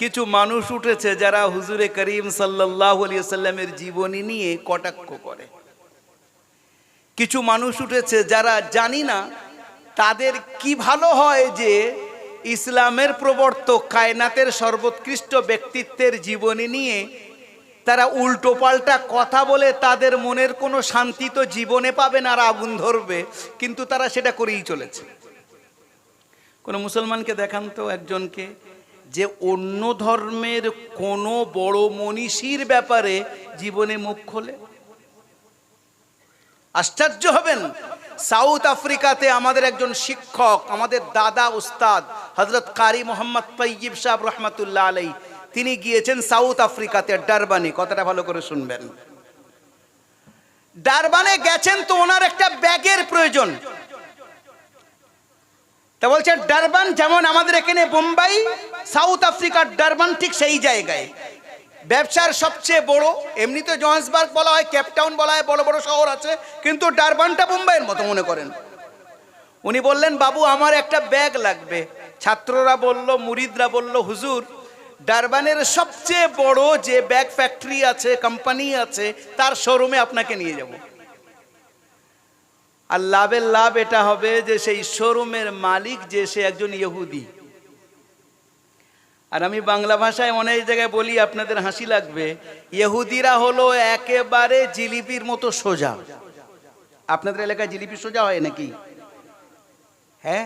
কিছু মানুষ উঠেছে যারা হুজুরে করিম সাল্লাল্লাহু আলাইহি ওয়াসাল্লামের জীবনী নিয়ে কটাক্ষ করে। কিছু মানুষ উঠেছে যারা জানি না তাদের কি ভালো হয় যে ইসলামের প্রবর্তক কায়নাতের সর্বোৎকৃষ্ট ব্যক্তিত্বের জীবনী নিয়ে তারা উল্টো পাল্টা কথা বলে তাদের মনের কোনো শান্তি তো জীবনে পাবে না, আর আগুন ধরবে, কিন্তু তারা সেটা করেই চলেছে। কোনো মুসলমানকে দেখান তো একজনকে যে অন্য ধর্মের কোনো বড় মনীষীর ব্যাপারে জীবনে মুখ খোলে। আশ্চর্য হবেন, সাউথ আফ্রিকাতে আমাদের একজন শিক্ষক, আমাদের দাদা উস্তাদ হযরত কারি মোহাম্মদ তৈয়ব সাহেব রহমাতুল্লাহ আলাইহি, তিনি গিয়েছেন সাউথ আফ্রিকাতে ডারবানে। কথাটা ভালো করে শুনবেন। ডারবানে গেছেন তো ওনার একটা ব্যাগের প্রয়োজন। তা বলছে ডারবান যেমন আমাদের এখানে বোম্বাই, সাউথ আফ্রিকার ডারবান ঠিক সেই জায়গায় ব্যবসার সবচেয়ে বড়। এমনিতে জোহান্সবার্গ বলা হয়, কেপটাউন বলা হয়, বড় বড় শহর আছে, কিন্তু ডারবানটা বোম্বাইয়ের মতো মনে করেন। উনি বললেন বাবু আমার একটা ব্যাগ লাগবে। ছাত্ররা বলল, মুরিদরা বলল, হুজুর ডারবানের সবচেয়ে বড় যে ব্যাগ ফ্যাক্টরি আছে, কোম্পানি আছে, তার শোরুমে আপনাকে নিয়ে যাব। আর লাভের লাভ এটা হবে যে সেই শোরুমের মালিক যে সে একজন ইহুদি। আর আমি বাংলা ভাষায় অনেক জায়গায় বলি, আপনাদের হাসি লাগবে, ইহুদিরা হলো একেবারে জিলিপির মতো সোজা। আপনাদের এলাকায় জিলিপি সোজা হয় নাকি? হ্যাঁ,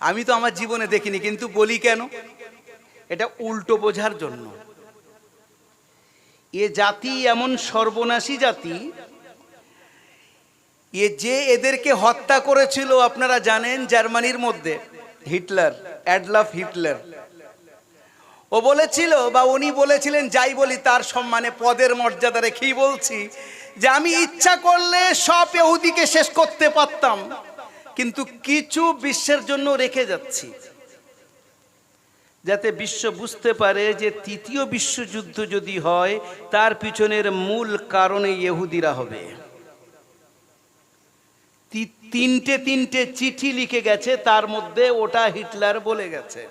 আমি তো আমার জীবনে দেখিনি, কিন্তু বলি কেন, এটা উল্টো বোঝার জন্য। এ জাতি এমন সর্বনাশী জাতি, এ যে এদেরকে হত্যা করেছিল আপনারা জানেন, জার্মানির মধ্যে হিটলার, অ্যাডলফ হিটলার। ও বলেছিল, বা উনি বলেছিলেন, যাই বলি তার সম্মানে পদের মর্যাদা রেখেই বলছি, যে আমি ইচ্ছা করলে সব ইহুদিকে শেষ করতে পারতাম, কিন্তু কিছু বিশ্বের জন্য রেখে যাচ্ছি, যাতে বিশ্ব বুঝতে পারে যে তৃতীয় বিশ্বযুদ্ধ যদি হয় তার পিছনের মূল কারণে ইহুদিরা হবে। তিনটে চিঠি লিখে গেছে, তার মধ্যে ওটা হিটলার বলে গেছে।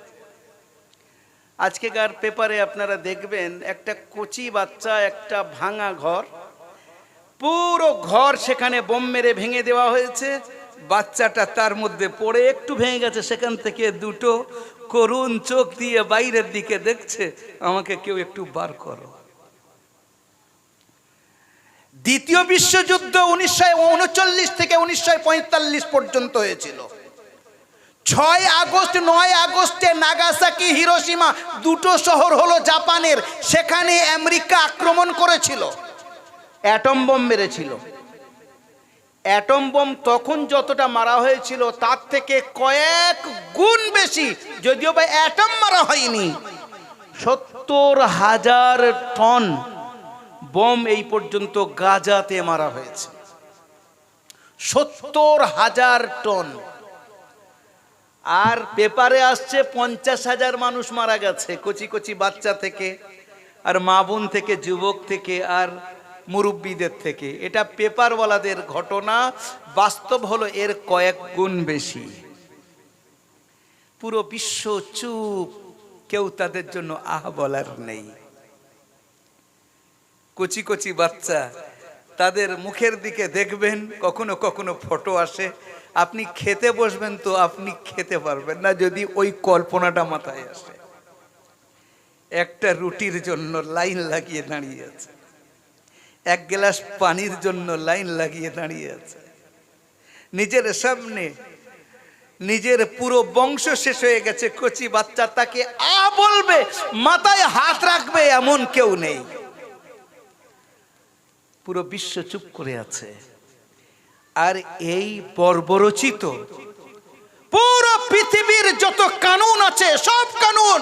আজকেকার পেপারে আপনারা দেখবেন একটা কচি বাচ্চা, একটা ভাঙা ঘর, পুরো ঘর সেখানে বোম মেরে ভেঙে দেওয়া হয়েছে। বাচ্চাটা তার মধ্যে পড়ে একটু ভেঙে গেছে, সেখান থেকে দুটো করুণ চোখ দিয়ে বাইরের দিকে দেখছে, আমাকে কেউ একটু বার করো। দ্বিতীয় বিশ্বযুদ্ধ 1939 থেকে 1945 পর্যন্ত হয়েছিল। 6 আগস্ট 9 আগস্টে নাগাসাকি, হিরোশিমা দুটো শহর হলো জাপানের, সেখানে আমেরিকা আক্রমণ করেছিল, অ্যাটম বোম মেরেছিল। অ্যাটম বোম তখন যতটা মারা হয়েছিল তার থেকে কয়েক গুণ বেশি, যদিও বা অ্যাটম মারা হয়নি। 70,000 টন বোম এই পর্যন্ত গাজাতে মারা হয়েছে। 70,000 টন। আর পেপারে আসছে 50,000 মানুষ মারা গেছে, কচি কচি বাচ্চা থেকে, আর মা বোন থেকে, যুবক থেকে, আর মুরব্বীদের থেকে। এটা পেপারওয়ালাদের ঘটনা, বাস্তব হলো এর কয়েক গুণ বেশি। পুরো বিশ্ব চুপ, কেউ তাদের জন্য আহ বলার নেই। কচি কচি বাচ্চা, তাদের মুখের দিকে দেখবেন, কখনো কখনো ফটো আসে, আপনি খেতে বসবেন তো আপনি খেতে পারবেন না যদি ওই কল্পনাটা মাথায় আসে। একটা রুটির জন্য লাইন লাগিয়ে দাঁড়িয়ে আছে, এক গ্লাস পানির জন্য লাইন লাগিয়ে দাঁড়িয়ে আছে। নিজের সামনে নিজের পুরো বংশ শেষ হয়ে গেছে, কচি বাচ্চা তাকে আ বলবে, মাথায় হাত রাখবে, এমন কেউ নেই। পুরো বিশ্ব চুপ করে আছে। আর এই বর্বরচিত পুরো পৃথিবীর যত কানুন আছে, সব কানুন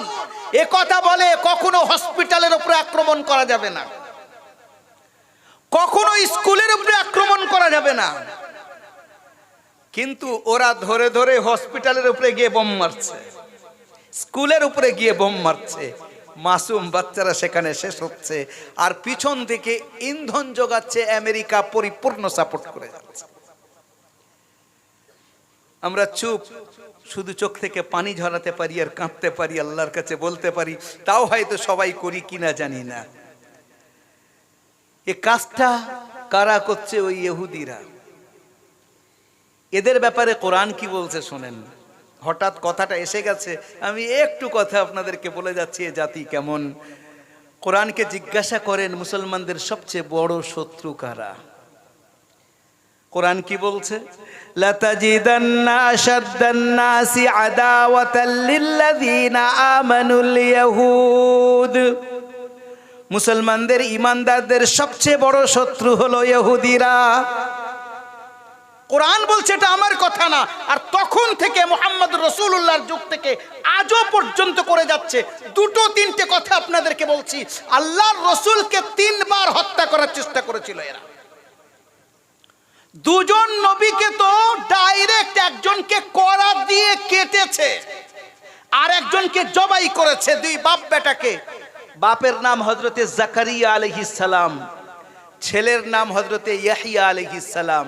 এ কথা বলে কখনো হসপিটালের উপরে আক্রমণ করা যাবে না, কখনো স্কুলের উপরে আক্রমণ করা যাবে না, কিন্তু ওরা ধরে ধরে হসপিটালের উপরে গিয়ে বোম মারছে, স্কুলের উপরে গিয়ে বোম মারছে। মাসুম বাচ্চারা সেখানে শেষ হচ্ছে, আর পিছন থেকে ইন্ধন যোগাচ্ছে আমেরিকা, পরিপূর্ণ সাপোর্ট করে যাচ্ছে। আমরা চুপ, শুধু চোখ থেকে পানি ঝরাতে পারি আর কাঁদতে পারি, আল্লাহর কাছে বলতে পারি, তাও হয়তো সবাই করি কিনা জানি না। এ কাজটা কারা করছে? ওই ইহুদিরা। এদের ব্যাপারে কোরআন কি বলছে শোনেন। হঠাৎ কথাটা এসে গেছে, আমি একটু কথা আপনাদেরকে বলে যাচ্ছি এ জাতি কেমন। কোরআনকে জিজ্ঞাসা করেন মুসলমানদের সবচেয়ে বড় শত্রু কারা? কোরআন কি বলছে? লাতাজিদান্না আশাদ্দান নাসি আদাওয়াতাল লিল্লাযিনা আমানুল ইয়াহুদ। মুসলমানদের ঈমানদারদের সবচেয়ে বড় শত্রু হলো ইহুদিরা। কোরআন বলছে, এটা আমার কথা না। আর তখন থেকে মুহাম্মদ রাসূলুল্লাহর যুগ থেকে আজও পর্যন্ত করে যাচ্ছে। দুটো তিনটে কথা আপনাদেরকে বলছি। আল্লাহর রাসূলকে 3 বার হত্যা করার চেষ্টা করেছিল এরা। দুজন নবীকে তো ডাইরেক্ট একজনকে কড়া দিয়ে কেটেছে, আর একজনকে জবাই করেছে, 2 বাপ বেটাকে। বাপের নাম হযরতে জাকারিয়া আলাইহিস সালাম, ছেলের নাম হযরতে ইয়াহইয়া আলাইহিস সালাম।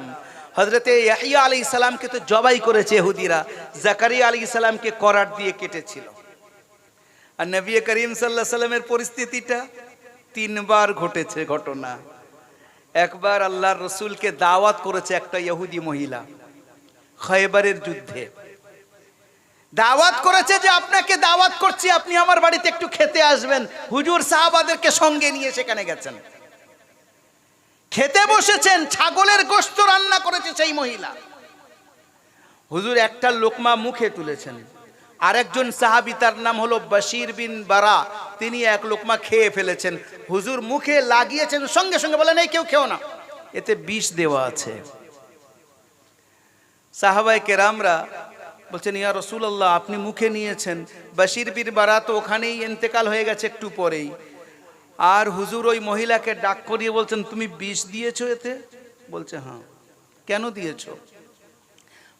হযরতে ইয়াহইয়া আলাইহিস সালামকে তো জবাই করেছে ইহুদিরা, জাকারিয়া আলাইহিস সালামকে করাত দিয়ে কেটেছিল। আর নবী করিম সাল্লাল্লাহু আলাইহি সাল্লামের পরিস্থিতিটা 3 বার ঘটেছে ঘটনা। একবার আল্লাহর রসুলকে দাওয়াত করেছে একটা ইহুদি মহিলা, খয়বরের যুদ্ধে দাওয়াত করেছে যে আপনাকে দাওয়াত করছি, আপনি আমার বাড়িতে একটু খেতে আসবেন। হুজুর সাহাবাদেরকে সঙ্গে নিয়ে সেখানে গেছেন, খেতে বসেছেন, ছাগলের গোশত রান্না করেছে সেই মহিলা। হুজুর একটা লোকমা মুখে তুলেছেন, আরেকজন সাহাবী তার নাম হলো বশির বিন বারা, তিনি এক লোকমা খেয়ে ফেলেছেন। হুজুর মুখে লাগিয়েছেন, সঙ্গে সঙ্গে বলেন এই কেউ খেও না, এতে বিষ দেওয়া আছে। সাহাবায়ে কেরামরা বলছেন, ইয়া রাসূলুল্লাহ আপনি মুখে নিয়েছেন, বশির বিন বারা তো ওখানেই ইন্তেকাল হয়ে গেছে একটু পরেই। আর হুজুর ওই মহিলাকে ডাক করিয়ে বলছেন, তুমি বিষ দিয়েছো এতে? বলছে হ্যাঁ। কেন দিয়েছো?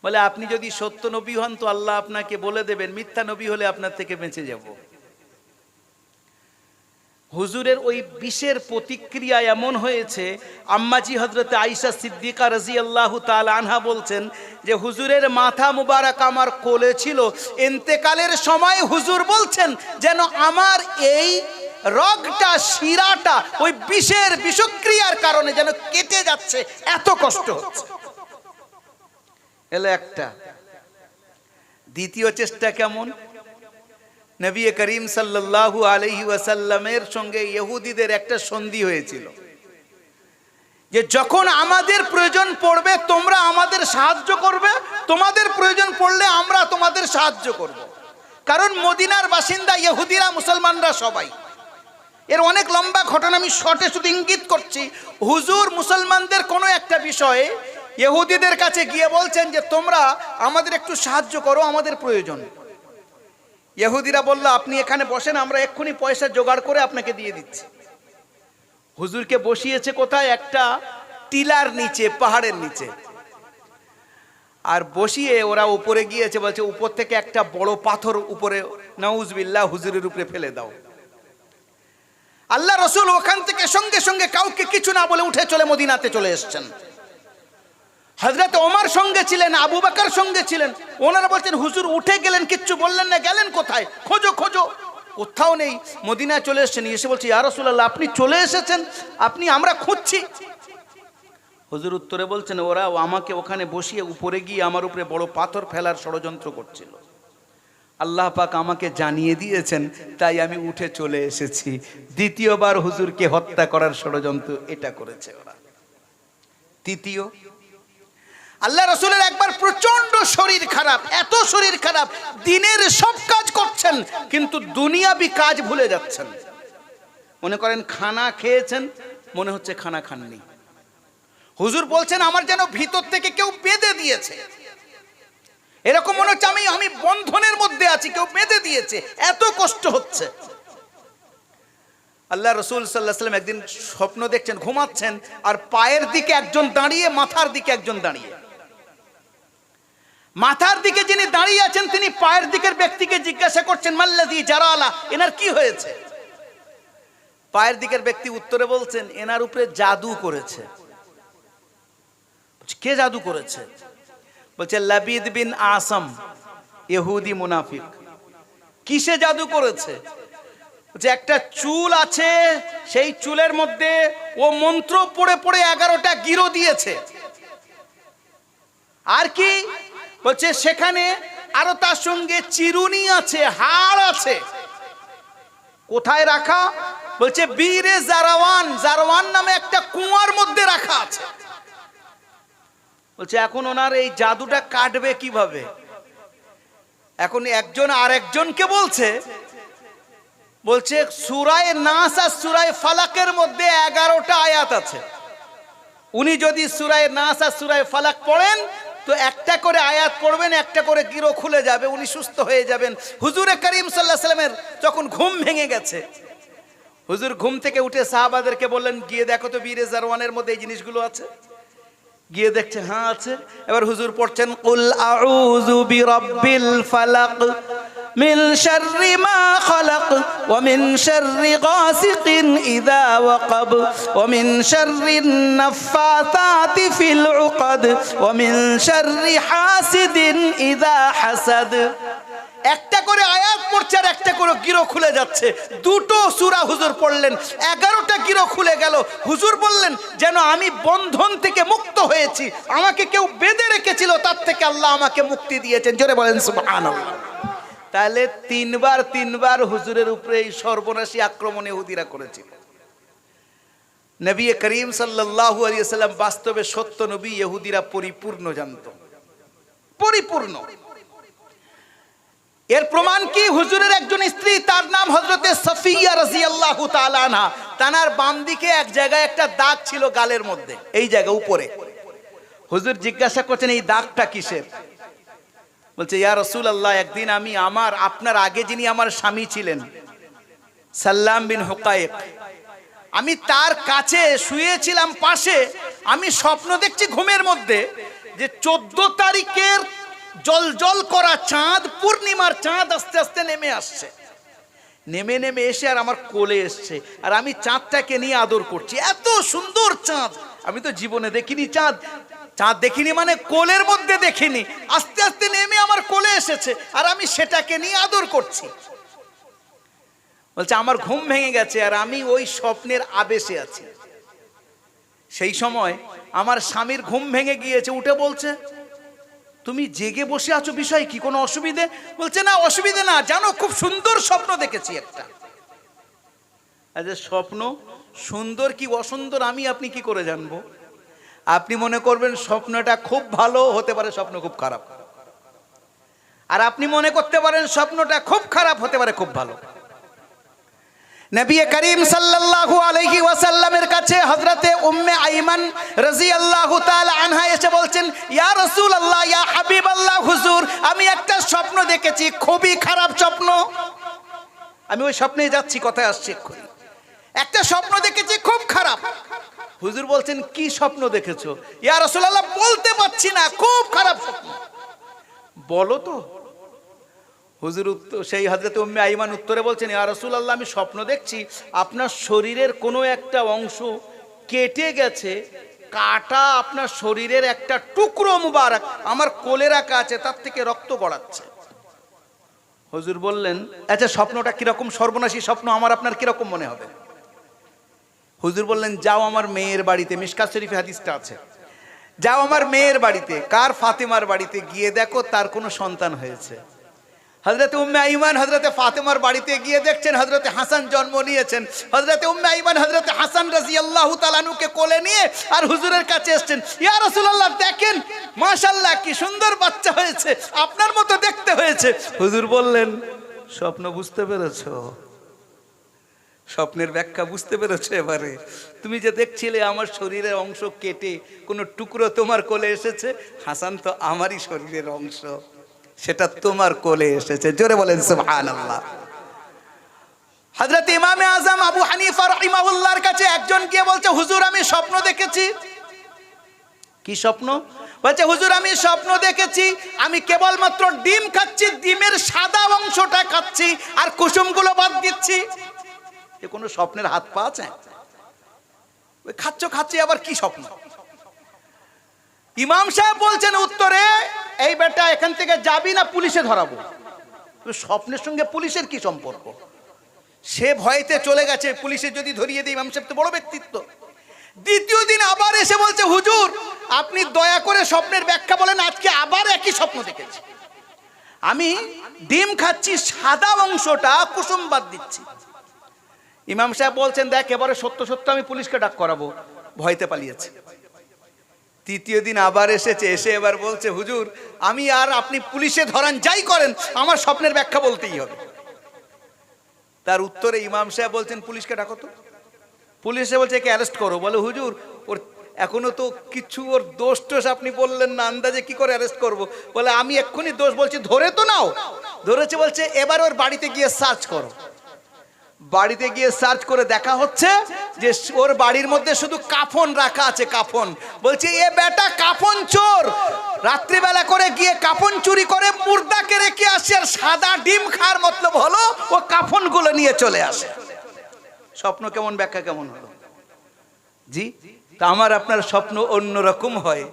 বলে আপনি যদি সত্য নবী হন তো আল্লাহ আপনাকে বলে দেবেন, মিথ্যা নবী হলে আপনার থেকে বেঁচে যাব। হুজুরের ওই বিষের প্রতিক্রিয়া এমন হয়েছে, আম্মাজি হযরতে আয়েশা সিদ্দিকা রাদিয়াল্লাহু তাআলা আনহা বলছেন যে হুজুরের মাথা মুবারক আমার কোলে ছিল, ইন্তেকালের সময় হুজুর বলছেন যেন আমার এই রগটা, শিরাটা ওই বিষের বিষক্রিয়ার কারণে যেন কেটে যাচ্ছে, এত কষ্ট হচ্ছে। এলো একটা। দ্বিতীয় চেষ্টা কেমন? নবী করিম সাল্লাল্লাহু আলাইহি ওয়াসাল্লামের সঙ্গে ইহুদিদের একটা সন্ধি হয়েছিল যে যখন আমাদের প্রয়োজন পড়বে তোমরা আমাদের সাহায্য করবে, তোমাদের প্রয়োজন পড়লে আমরা তোমাদের সাহায্য করব। কারণ মদিনার বাসিন্দা ইহুদিরা, মুসলমানরা সবাই। এর অনেক লম্বা ঘটনা, আমি শর্টে শুধু ইঙ্গিত করছি। হুজুর মুসলমানদের কোনো একটা বিষয়ে ইহুদিদের কাছে গিয়ে বলছেন যে তোমরা আমাদের একটু সাহায্য করো, আমাদের প্রয়োজন। ইহুদিরা বলল আপনি এখানে বসেন, আমরা এক্ষুনি পয়সা জোগাড় করে আপনাকে দিয়ে দিচ্ছি। হুজুরকে বসিয়েছে কোথায়? একটা টিলার নিচে, পাহাড়ের নিচে। আর বসিয়ে ওরা উপরে গিয়েছে, বলছে উপর থেকে একটা বড় পাথর উপরে নাউজুবিল্লাহ হুজুরের উপরে ফেলে দাও। আল্লাহ রসুল ওখান থেকে সঙ্গে সঙ্গে কাউকে কিছু না বলে উঠে চলে মদিনাতে চলে এসেছেন। হযরত ওমর সঙ্গে ছিলেন, আবু বকর সঙ্গে ছিলেন। ওনারা বলছেন হুজুর উঠে গেলেন, কিচ্ছু বললেন না, গেলেন কোথায়? খোঁজো খোঁজো, কোথাও নেই। মদিনায় চলে এসেছেন, এসে বলছে ইয়া রাসূলুল্লাহ আপনি চলে এসেছেন, আপনি আমরা খুঁজছি। হুজুর উত্তরে বলছেন ওরা আমাকে ওখানে বসিয়ে উপরে গিয়ে আমার উপরে বড় পাথর ফেলার ষড়যন্ত্র করছিল। আল্লাহ পাক আমাকে জানিয়ে দিয়েছেন, তাই আমি উঠে চলে এসেছি। দ্বিতীয়বার হুজুরকে হত্যা করার ষড়যন্ত্র এটা করেছে ওরা। তৃতীয়, আল্লাহ রসুলের একবার প্রচন্ড শরীর খারাপ, এত শরীর খারাপ, দিনের সব কাজ করছেন কিন্তু দুনিয়াবি কাজ ভুলে যাচ্ছেন। মনে করেন খানা খেয়েছেন, মনে হচ্ছে খানা খাননি। হুজুর বলছেন আমার যেন ভিতর থেকে কেউ বেঁধে দিয়েছে, এরকম মনে হচ্ছে আমি বন্ধনের মধ্যে আছি, কেউ বেঁধে দিয়েছে, এত কষ্ট হচ্ছে। আল্লাহ রসুল সাল্লাল্লাহু আলাইহি ওয়াসাল্লাম একদিন স্বপ্ন দেখছেন, ঘুমাচ্ছেন, আর পায়ের দিকে একজন দাঁড়িয়ে, মাথার দিকে একজন দাঁড়িয়ে। মাথার দিকে যিনি দাঁড়িয়ে আছেন তিনি পায়ের দিকের ব্যক্তিকে জিজ্ঞাসা করছেন মাল্লাযী জারালা, এনার কি হয়েছে? পায়ের দিকের ব্যক্তি উত্তরে বলছেন এনার উপরে জাদু করেছে। কে জাদু করেছে? বলছে লাবিদ বিন আসম, ইহুদি মুনাফিক। কিসে জাদু করেছে? যে একটা চুল আছে, সেই চুলের মধ্যে ও মন্ত্র পড়ে পড়ে 11টা গিরো দিয়েছে। আর কি বলছে? সেখানে আরো তার সঙ্গে চিরুনি আছে, হাড় আছে। কোথায় রাখা? বলছে বীরে জারওয়ান, জারওয়ান নামে একটা কুয়ার মধ্যে রাখা আছে। বলছে এখন ওনার এই জাদুটা কাটবে কিভাবে? এখন একজন আর একজনকে বলছে, বলছে সূরায়ে নাস আর সূরায়ে ফালাকের মধ্যে 11টা আয়াত আছে। উনি যদি সূরায়ে নাস আর সূরায়ে ফালাক পড়েন তো একটা করে আয়াত পড়বেন, একটা করে গিরো খুলে যাবে, উনি সুস্থ হয়ে যাবেন। হুজুরে করিম সাল্লাল্লাহু আলাইহি ওয়াসাল্লামের যখন ঘুম ভেঙে গেছে, হুজুর ঘুম থেকে উঠে সাহাবাদেরকে বললেন, গিয়ে দেখো তো বীরে জারওয়ানের মধ্যে এই জিনিসগুলো আছে। গিয়ে দেখছে হ্যাঁ আছে। এবার হুজুর পড়ছেন, কুল আউযু বিরাব্বিল ফালাক মিন শাররি মা খালাক ওয়া মিন শাররি গাসিকিন ইযা ওয়াকাব ওয়া মিন শাররিন নাফাসাতি ফিল উকাদ ওয়া মিন শাররি হাসিদিন ইযা হাসাদ। একটা করে আয়াত পড়ছে আর একটা করে গিরো খুলে যাচ্ছে। দুটো সূরা হুজুর পড়লেন, 11টা গিরো খুলে গেল। হুজুর বললেন যেন আমি বন্ধন থেকে মুক্ত হয়েছি, আমাকে কেউ বেঁধে রেখেছিল, তার থেকে আল্লাহ আমাকে মুক্তি দিয়েছেন। জোরে বলেন সুবহানাল্লাহ। তাহলে তিনবার হুজুরের উপরে এই সর্বনাশী আক্রমণ ইহুদিরা করেছিল। নবী করিম সাল্লাল্লাহু আলাইহি ওয়াসাল্লাম বাস্তবে সত্য নবী, ইহুদিরা পরিপূর্ণ জানতো, পরিপূর্ণ। এর প্রমাণ কি? হুজুরের একজন স্ত্রী, তার নাম হযরতে সাফিয়া রাদিয়াল্লাহু তাআলা আনহা, তানার বাম দিকে এক জায়গায় একটা দাগ ছিল গালের মধ্যে, এই জায়গা উপরে। হুজুর জিজ্ঞাসা করছেন এই দাগটা কিসের? বলছে ইয়া রাসূলুল্লাহ, একদিন আমি আপনার আগে যিনি আমার স্বামী ছিলেন সাল্লাম বিন হুকাইক, আমি তার কাছে শুয়েছিলাম পাশে, আমি স্বপ্ন দেখছি ঘুমের মধ্যে যে 14 তারিখের জল করা চাঁদ, পূর্ণিমার চাঁদ আস্তে আস্তে নেমে আসছে, নেমে এসে আর আমার কোলে এসছে, আর আমি চাঁদটাকে নিয়ে আদর করছি। এত সুন্দর চাঁদ, আমি তো জীবনে দেখিনি চাঁদ দেখিনি মানে কোলের মধ্যে দেখিনি। আস্তে আস্তে নেমে আমার কোলে এসেছে আর আমি সেটাকে নিয়ে আদর করছি। বলছে আমার ঘুম ভেঙে গেছে আর আমি ওই স্বপ্নের আবেশে আছি। সেই সময় আমার স্বামীর ঘুম ভেঙে গিয়েছে, উঠে বলছে তুমি জেগে বসে আছো, বিষয় কি, কোনো অসুবিধে? বলছে না অসুবিধে না, জানো খুব সুন্দর স্বপ্ন দেখেছি একটা। আচ্ছা স্বপ্ন সুন্দর কি অসুন্দর আমি আপনি কি করে জানবো? আপনি মনে করবেন স্বপ্নটা খুব ভালো, হতে পারে স্বপ্ন খুব খারাপ। আর আপনি মনে করতে পারেন স্বপ্নটা খুব খারাপ, হতে পারে খুব ভালো। নবী করিম সাল্লাল্লাহু আলাইহি ওয়াসাল্লামের কাছে হযরতে উম্মে আইমান রাদিয়াল্লাহু তাআলা আনহা এসে বলছেন, ইয়া রাসূলুল্লাহ, ইয়া হাবিবাল্লাহ, হুজুর আমি একটা স্বপ্ন দেখেছি, খুবই খারাপ স্বপ্ন। আমি ওই স্বপ্নে যাচ্ছি, কথায় আসছি এক্ষুনি। একটা স্বপ্ন দেখেছি খুব খারাপ। হুজুর বলছেন কি স্বপ্ন দেখেছো? ইয়া রাসূলুল্লাহ বলতে পারছি না, খুব খারাপ স্বপ্ন। বলো তো। হুজুর সেই হযরতে উম্মে আইমান উত্তরে বলছেন, ইয়া রাসূলুল্লাহ আমি স্বপ্ন দেখছি আপনার শরীরের কোনো একটা অংশ কেটে গেছে, কাটা আপনার শরীরের একটা টুকরো মুবারক আমার কোলে রাখা আছে, তার থেকে রক্ত গড়াচ্ছে। হুজুর বললেন আচ্ছা স্বপ্নটা কিরকম সর্বনাশী স্বপ্ন, আমার আপনার কিরকম মনে হবে? হুজুর বললেন যাও আমার মেয়ের বাড়িতে, মিশকাত শরীফে হাদিসটা আছে, যাও আমার মেয়ের বাড়িতে, কার? ফাতেমার বাড়িতে, গিয়ে দেখো তার কোনো সন্তান হয়েছে। হযরতে উম্মে আইমান হযরতে ফাতেমার বাড়িতে গিয়ে দেখছেন হযরতে হাসান জন্ম নিয়েছেন। হযরতে উম্মে আইমান হযরতে হাসান রাদিয়াল্লাহু তাআলা আনহুকে কোলে নিয়ে আর হুজুরের কাছে এসেছেন, ইয়া রাসূলুল্লাহ দেখেন মাশাআল্লাহ কি সুন্দর বাচ্চা হয়েছে, আপনার মতো দেখতে হয়েছে। হুজুর বললেন স্বপ্ন বুঝতে পেরেছো? স্বপ্নের ব্যাখ্যা বুঝতে পেরেছো? এবারে তুমি যে দেখছিলে আমার শরীরের অংশ কেটে কোনো টুকরো তোমার কোলে এসেছে, হাসান তো আমারই শরীরের অংশ, সেটা তোমার কোলে এসেছে। জোরে বলেন সুবহানাল্লাহ। হযরত ইমামে আযম আবু হানিফা রাহিমাহুল্লাহর কাছে একজন গিয়ে বলছে, হুজুর আমি স্বপ্ন দেখেছি। কি স্বপ্ন? বলছে হুজুর আমি স্বপ্ন দেখেছি আমি কেবলমাত্র ডিম খাচ্ছি, ডিমের সাদা অংশটা খাচ্ছি আর কুসুমগুলো বাদ দিচ্ছি। এ কোনো স্বপ্নের হাত পা আছে? ওই খাচ্ছি আবার কি স্বপ্ন? ইমাম সাহেব বলছেন উত্তরে, এই বেটা এখান থেকে যাবি না পুলিশে ধরাবো। স্বপ্নের সঙ্গে পুলিশের কি সম্পর্ক? সে ভয়তে চলে গেছে, পুলিশে যদি ধরিয়ে দিই, ইমাম সাহেব তো বড় ব্যক্তিত্ব। দ্বিতীয় দিন আবার এসে বলছে, হুজুর আপনি দয়া করে স্বপ্নের ব্যাখ্যা বলেন, আজকে আবার একই স্বপ্ন দেখেছি। আমি ডিম খাচ্ছি, সাদা অংশটা কুসুম বাদ দিচ্ছি। ইমাম সাহেব বলছেন, দেখ এবারে সত্য সত্য আমি পুলিশকে ডাক করাবো। ভয়তে পালিয়েছে। তৃতীয় দিন আবার এসেছে, এসে এবার বলছে, হুজুর আমি আর আপনি পুলিশে ধরান যাই করেন, আমার স্বপ্নের ব্যাখ্যা বলতেই হবে। তার উত্তরে ইমাম সাহেব বলছেন, পুলিশকে ডাকো তো। পুলিশে বলছে, একে অ্যারেস্ট করো। বলে, হুজুর ওর এখনো তো কিছু ওর দোষ টোষ আপনি বললেন না, আন্দাজে কি করে অ্যারেস্ট করব? বলে, আমি এক্ষুনি দোষ বলছি, ধরে তো নাও। ধরেছে, বলছে এবার ওর বাড়িতে গিয়ে সার্চ করো। বাড়িতে গিয়ে সার্চ করে দেখা হচ্ছে যে ওর বাড়ির মধ্যে শুধু কাফন রাখা আছে, কাফন। বলছে, এ বেটা কাফন চোর, রাত্রিবেলা করে গিয়ে কাফন চুরি করে মুর্দাকে রেখে আসে, আর সাদা ডিম খাওয়ার মতলব হলো ও কাফনগুলো নিয়ে চলে আসে। স্বপ্ন কেমন, ব্যাখ্যা কেমন হলো? জি, তা আমার আপনার স্বপ্ন অন্যরকম হয়,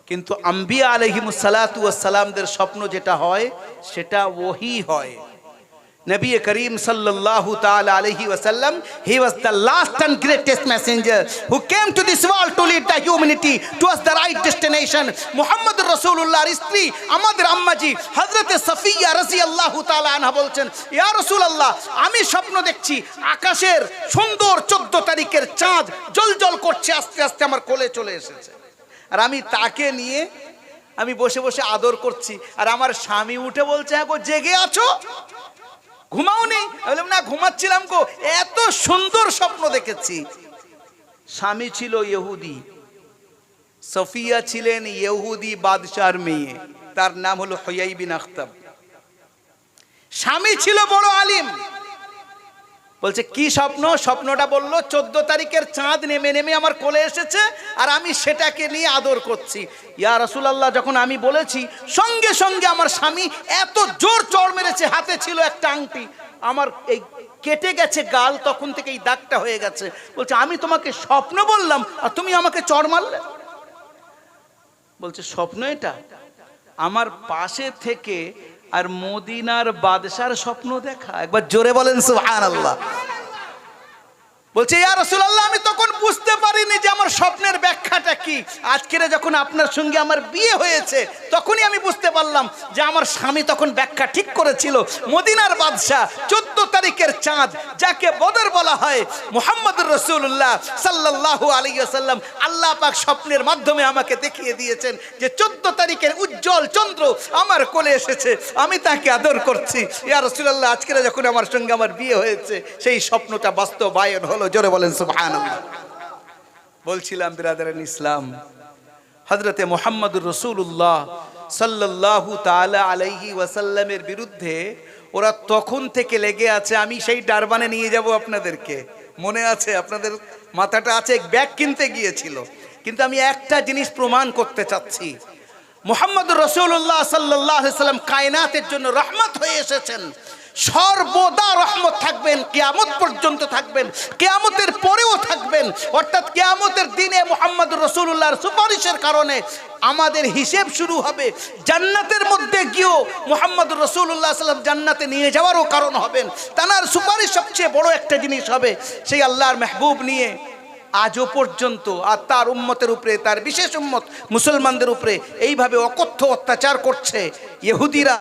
কিন্তু আম্বিয়া আলাইহিমুস সালাতু ওয়াস সালামদের স্বপ্ন যেটা হয় সেটা ওহী হয়। Nabi Kareem sallallahu ta'ala alayhi wa sallam, he was the last and greatest messenger who came to this world to lead the humanity towards the right destination. Muhammad Rasulullah istri amader ammaji Hazrat Safiya radhiyallahu ta'ala anha bolchen, ya Rasulullah ami স্বপ্ন দেখছি আকাশের সুন্দর 14 তারিখের চাঁদ জলজল করছে, আস্তে আস্তে আমার কোলে চলে এসেছে, আর আমি তাকে নিয়ে আমি বসে বসে আদর করছি, আর আমার স্বামী উঠে বলছে, হ্যাঁ গো জেগে আছো, ঘুমাও নেই? বললাম, না ঘুমাচ্ছিলাম গো, এত সুন্দর স্বপ্ন দেখেছি। স্বামী ছিল ইহুদি, সফিয়া ছিলেন ইহুদি বাদশার মেয়ে, তার নাম হলো হুয়াই বিন আখতাব। স্বামী ছিল বড় আলিম। বলছে, কি স্বপ্ন? স্বপ্নটা বলল 14 তারিখের চাঁদ নেমে নেমে আমার কোলে এসেছে, আর আমি সেটাকে নিয়ে আদর করছি। ইয়া রাসূলুল্লাহ, যখন আমি বলেছি সঙ্গে সঙ্গে আমার স্বামী এত জোর চড় মেরেছে, হাতে ছিল একটা আংটি, আমার এই কেটে গেছে গাল, তখন থেকে এই দাগটা হয়ে গেছে। বলছে, আমি তোমাকে স্বপ্ন বললাম আর তুমি আমাকে চড় মারলে? বলছে, স্বপ্ন এটা? আমার পাশে থেকে আর মদিনার বাদশার স্বপ্ন দেখা। একবার জোরে বলেন সুবহানাল্লাহ। বলছে, ইয়া রাসূলুল্লাহ, আমি তখন বুঝতে পারিনি যে আমার স্বপ্নের ব্যাখ্যাটা কি। আজকের যখন আপনার সঙ্গে আমার বিয়ে হয়েছে, তখনই আমি বুঝতে পারলাম যে আমার স্বামী তখন ব্যাখ্যা ঠিক করেছিল। মদিনার বাদশা, 14 তারিখের চাঁদ, যাকে বদর বলা হয়, মুহাম্মদুর রাসূলুল্লাহ সাল্লাল্লাহু আলাইহি ওয়াসাল্লাম আল্লাহ পাক স্বপ্নের মাধ্যমে আমাকে দেখিয়ে দিয়েছেন যে 14 তারিখের উজ্জ্বল চন্দ্র আমার কোলে এসেছে, আমি তাকে আদর করছি। ইয়া রাসূলুল্লাহ, আজকের যখন আমার সঙ্গে আমার বিয়ে হয়েছে, সেই স্বপ্নটা বাস্তবায়ন হলো। জোরে বলেন সুবহানাল্লাহ। বলছিলাম বিরাদারান ইসলাম, হযরতে মুহাম্মদুর রাসূলুল্লাহ সাল্লাল্লাহু তাআলা আলাইহি ওয়াসাল্লামের বিরুদ্ধে ওরা তখন থেকে লেগে আছে। আমি সেই ডারবানে নিয়ে যাব আপনাদেরকে, মনে আছে? আপনাদের মাথাটা আছে? ব্যাগ কিনতে গিয়েছিল, কিন্তু আমি একটা জিনিস প্রমাণ করতে চাচ্ছি। মুহাম্মদুর রাসূলুল্লাহ সাল্লাল্লাহু আলাইহি ওয়াসাল্লাম কায়নাতের জন্য রহমত হয়ে এসেছেন। সর্বদা রহমত থাকবেন, কিয়ামত পর্যন্ত থাকবেন, কিয়ামতের পরেও থাকবেন। অর্থাৎ কিয়ামতের দিনে মুহাম্মদুর রাসূলুল্লাহর সুপারিশের কারণে আমাদের হিসেব শুরু হবে। জান্নাতের মধ্যে গিয়েও মুহাম্মদুর রাসূলুল্লাহ সাল্লাল্লাহু আলাইহি ওয়াসাল্লাম জান্নাতে নিয়ে যাওয়ারও কারণ হবেন। তার সুপারিশ সবচেয়ে বড় একটা জিনিস হবে। সেই আল্লাহর মেহবুব নিয়ে আজও পর্যন্ত আর তার উম্মতের উপরে, তার বিশেষ উম্মত মুসলমানদের উপরে এইভাবে অকথ্য অত্যাচার করছে ইহুদিরা।